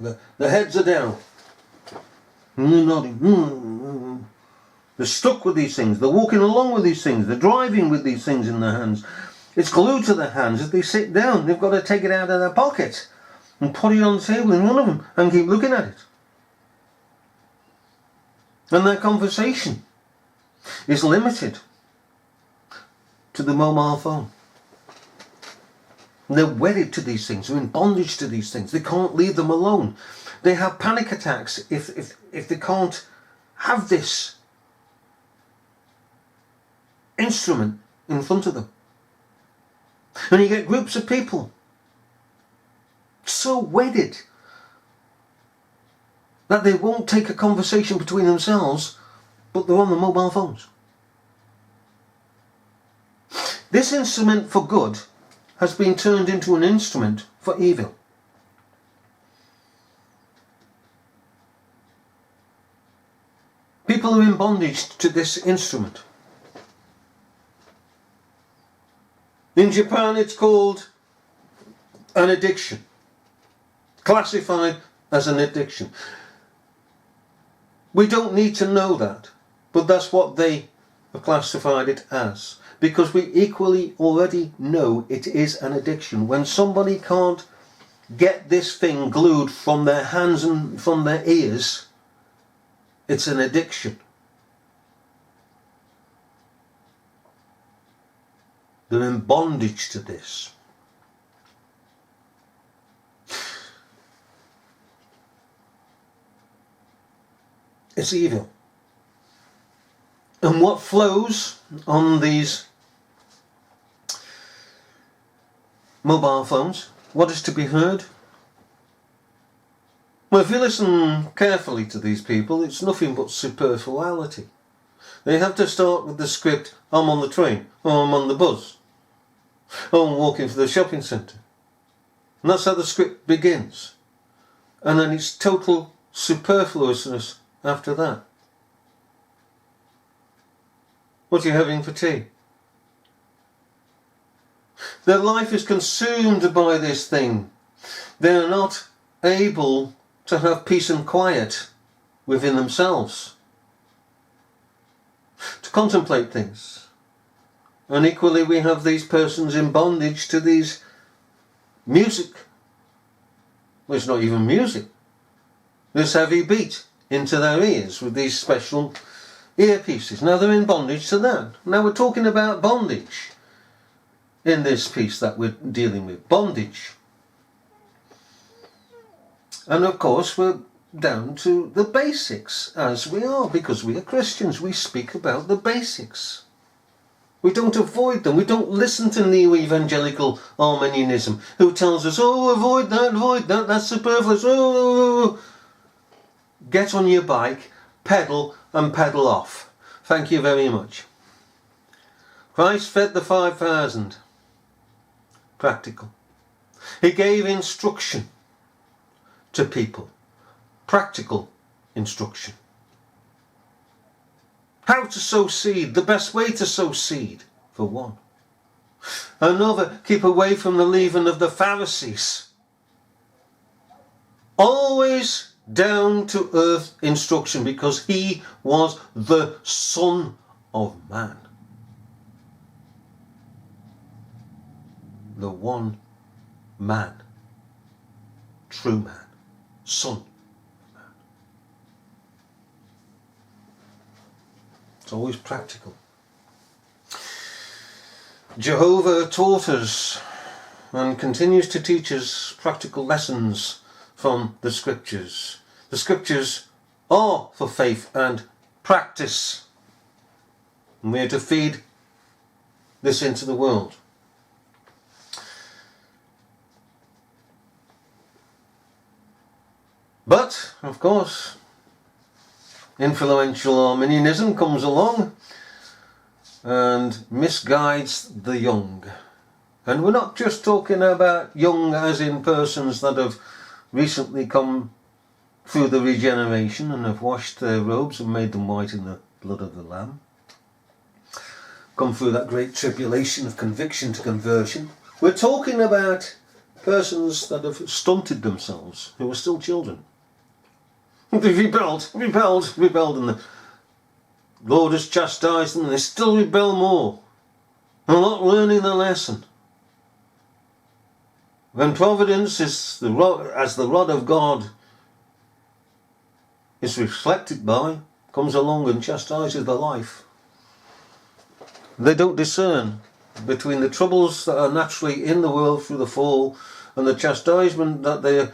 The heads are down. Nodding. They're stuck with these things. They're walking along with these things. They're driving with these things in their hands. It's glued to their hands. As they sit down, they've got to take it out of their pocket and put it on the table in front of them and keep looking at it. And their conversation is limited to the mobile phone. They're wedded to these things. They're in bondage to these things. They can't leave them alone. They have panic attacks if they can't have this instrument in front of them. And you get groups of people so wedded that they won't take a conversation between themselves, but they're on the mobile phones. This instrument for good has been turned into an instrument for evil. People are in bondage to this instrument. In Japan, it's called an addiction, classified as an addiction. We don't need to know that, but that's what they have classified it as, because we equally already know it is an addiction. When somebody can't get this thing glued from their hands and from their ears, it's an addiction. They're in bondage to this. It's evil. And what flows on these mobile phones, what is to be heard? Well, if you listen carefully to these people, it's nothing but superfluity. They have to start with the script, I'm on the train, or I'm on the bus, or I'm walking for the shopping centre. And that's how the script begins. And then it's total superfluousness after that. What are you having for tea? Their life is consumed by this thing. They're not able to have peace and quiet within themselves, to contemplate things. And equally we have these persons in bondage to these music. Well, it's not even music. This heavy beat into their ears with these special earpieces. Now they're in bondage to that. Now we're talking about bondage in this piece that we're dealing with. Bondage. And of course we're down to the basics, as we are, because we are Christians. We speak about the basics. We don't avoid them. We don't listen to neo-evangelical Arminianism, who tells us, oh, avoid that, that's superfluous. Oh. Get on your bike, pedal and pedal off. Thank you very much. Christ fed the 5,000. Practical. He gave instruction to people. Practical instruction. How to sow seed, the best way to sow seed, for one. Another, keep away from the leaven of the Pharisees. Always down to earth instruction, because he was the Son of Man. The one man. True man. Son of Man. It's always practical. Jehovah taught us and continues to teach us practical lessons from the scriptures. The scriptures are for faith and practice. And we are to feed this into the world. But, of course, influential Arminianism comes along and misguides the young. And we're not just talking about young as in persons that have recently come through the regeneration and have washed their robes and made them white in the blood of the Lamb. Come through that great tribulation of conviction to conversion. We're talking about persons that have stunted themselves, who are still children. They've rebelled, and the Lord has chastised them, and they still rebel more. They're not learning the lesson. When providence is as the rod of God is reflected by, comes along and chastises their life, they don't discern between the troubles that are naturally in the world through the fall and the chastisement that they are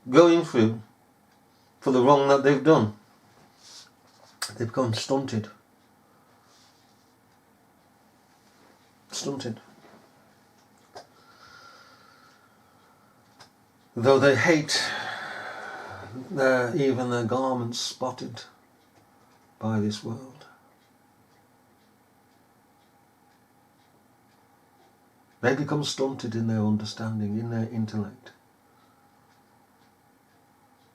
going through for the wrong that they've done. They become stunted. Though they hate even their garments spotted by this world. They become stunted in their understanding, in their intellect.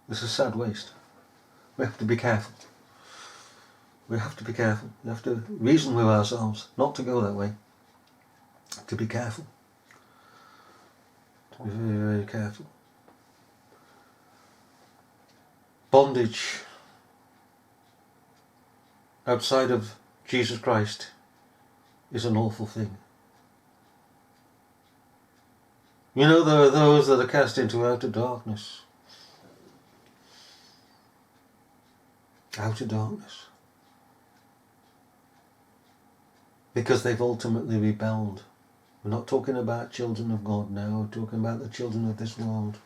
It's a sad waste. We have to be careful. We have to reason with ourselves, not to go that way. To be careful. To be very, very careful. Bondage outside of Jesus Christ is an awful thing. You know, there are those that are cast into outer darkness. Outer darkness. Because they've ultimately rebelled. We're not talking about children of God now, we're talking about the children of this world.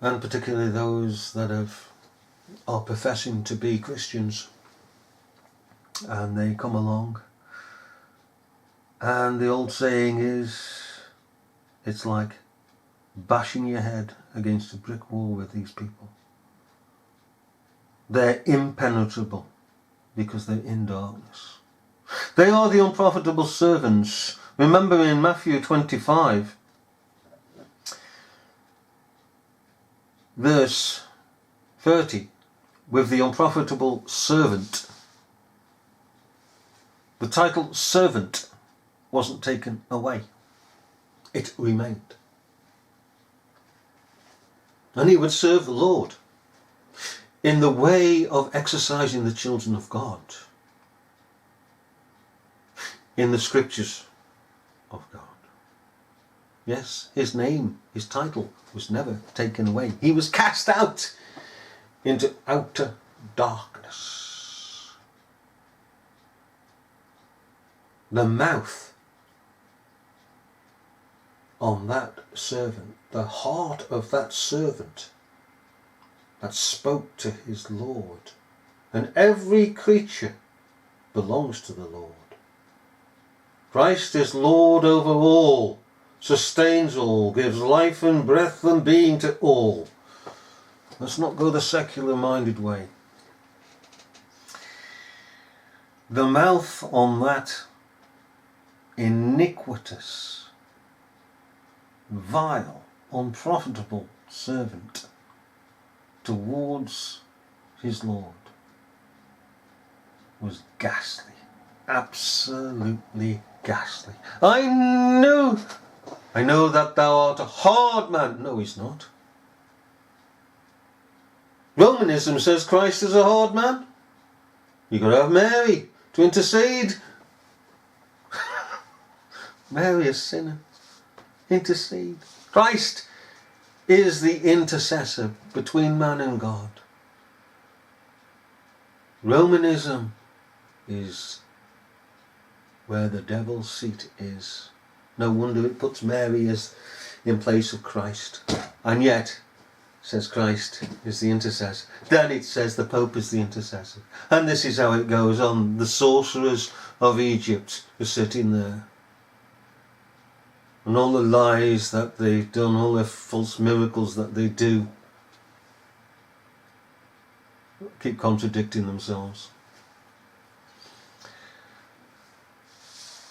And particularly those that are professing to be Christians. And they come along. And the old saying is, it's like bashing your head against a brick wall with these people. They're impenetrable because they're in darkness. They are the unprofitable servants. Remember in Matthew 25, verse 30, with the unprofitable servant, the title servant wasn't taken away. It remained. And he would serve the Lord in the way of exercising the children of God in the scriptures of God. Yes, his name, his title was never taken away. He was cast out into outer darkness. The mouth on that servant, the heart of that servant that spoke to his Lord, and every creature belongs to the Lord. Christ is Lord over all, sustains all, gives life and breath and being to all. Let's not go the secular-minded way. The mouth on that iniquitous, vile, unprofitable servant towards his Lord was ghastly, absolutely ghastly. I know that thou art a hard man. No, he's not. Romanism says Christ is a hard man. You've got to have Mary to intercede. Mary, a sinner, intercede. Christ is the intercessor between man and God. Romanism is where the devil's seat is. No wonder it puts Mary as in place of Christ. And yet, says Christ is the intercessor. Then it says the Pope is the intercessor. And this is how it goes on. The sorcerers of Egypt are sitting there. And all the lies that they've done, all the false miracles that they do, keep contradicting themselves.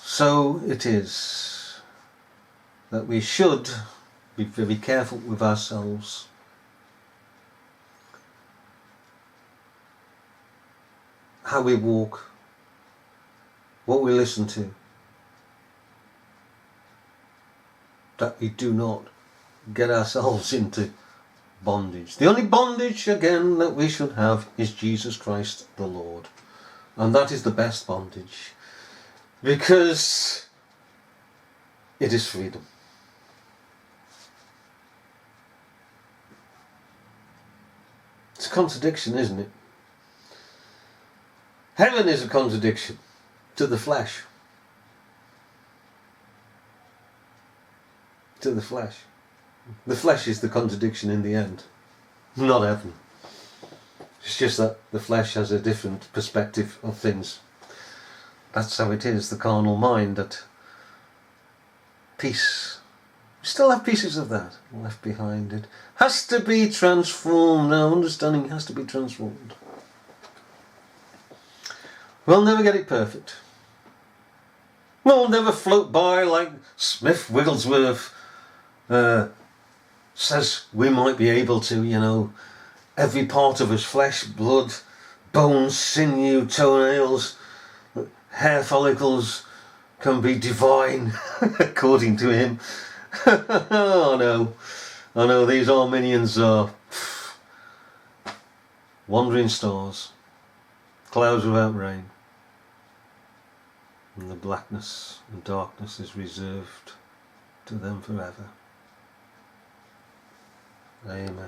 So it is that we should be very careful with ourselves. How we walk, what we listen to. that we do not get ourselves into bondage. The only bondage, again, that we should have is Jesus Christ the Lord. And that is the best bondage, because it is freedom. It's a contradiction, isn't it? Heaven is a contradiction to the flesh. To the flesh. The flesh is the contradiction in the end, not heaven. It's just that the flesh has a different perspective of things. That's how it is, the carnal mind, that peace. We still have pieces of that left behind. It has to be transformed. Our understanding has to be transformed. We'll never get it perfect. We'll never float by like Smith Wigglesworth says we might be able to, you know. Every part of us, flesh, blood, bones, sinew, toenails, hair follicles, can be divine, according to him. Oh no, I know these Arminians are wandering stars, clouds without rain, and the blackness and darkness is reserved to them forever. Amen.